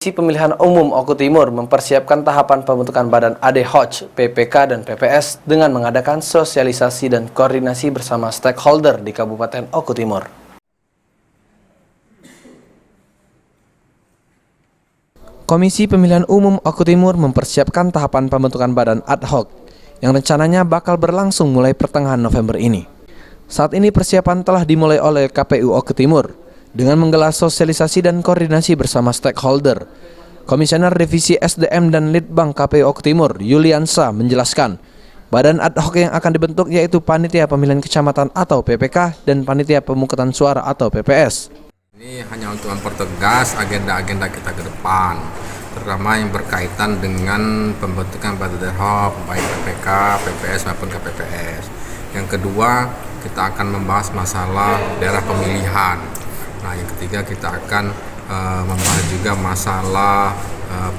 Komisi Pemilihan Umum Oku Timur mempersiapkan tahapan pembentukan badan ad hoc, PPK, dan PPS dengan mengadakan sosialisasi dan koordinasi bersama stakeholder di Kabupaten Oku Timur. Komisi Pemilihan Umum Oku Timur mempersiapkan tahapan pembentukan badan ad hoc yang rencananya bakal berlangsung mulai pertengahan November ini. Saat ini persiapan telah dimulai oleh KPU Oku Timur dengan menggelar sosialisasi dan koordinasi bersama stakeholder. Komisioner Divisi SDM dan Litbang KPU Oku Timur, Yuliansa, menjelaskan, badan ad hoc yang akan dibentuk yaitu Panitia Pemilihan Kecamatan atau PPK dan Panitia Pemungutan Suara atau PPS. Ini hanya untuk mempertegas agenda-agenda kita ke depan, terutama yang berkaitan dengan pembentukan badan ad hoc, baik PPK, PPS maupun KPPS. Yang kedua, kita akan membahas masalah daerah pemilihan. Nah, yang ketiga kita akan membahas juga masalah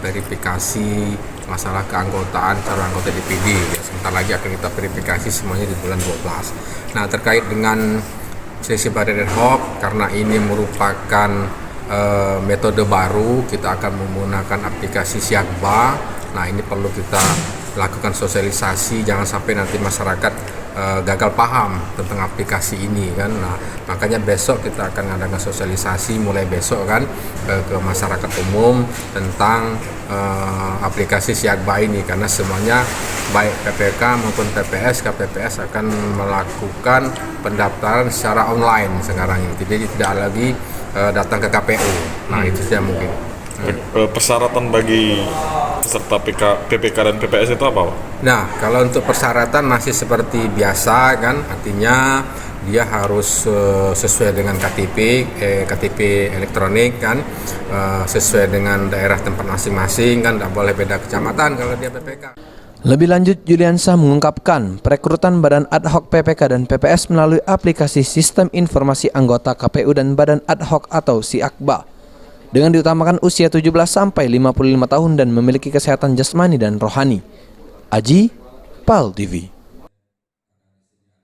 verifikasi, masalah keanggotaan calon anggota DPD. Ya, sebentar lagi akan kita verifikasi semuanya di bulan 12. Nah, terkait dengan sesi badan ad hoc, karena ini merupakan metode baru, kita akan menggunakan aplikasi Siakba. Nah, ini perlu kita lakukan sosialisasi, jangan sampai nanti masyarakat gagal paham tentang aplikasi ini kan. Nah, makanya besok kita akan mengadakan sosialisasi mulai besok kan ke masyarakat umum tentang aplikasi Siakba ini, karena semuanya baik PPK maupun PPS, KPPS akan melakukan pendaftaran secara online sekarang ini. Jadi tidak lagi datang ke KPU. Nah, itu saja mungkin. Persyaratan bagi peserta PPK dan PPS itu apa, Pak? Nah, kalau untuk persyaratan masih seperti biasa kan, artinya dia harus sesuai dengan KTP elektronik kan, sesuai dengan daerah tempat masing-masing kan, tidak boleh beda kecamatan kalau dia PPK. Lebih lanjut, Yuliansa mengungkapkan perekrutan badan ad hoc PPK dan PPS melalui aplikasi Sistem Informasi Anggota KPU dan Badan Ad Hoc atau Siakba, dengan diutamakan usia 17 sampai 55 tahun dan memiliki kesehatan jasmani dan rohani. Aji, PAL TV.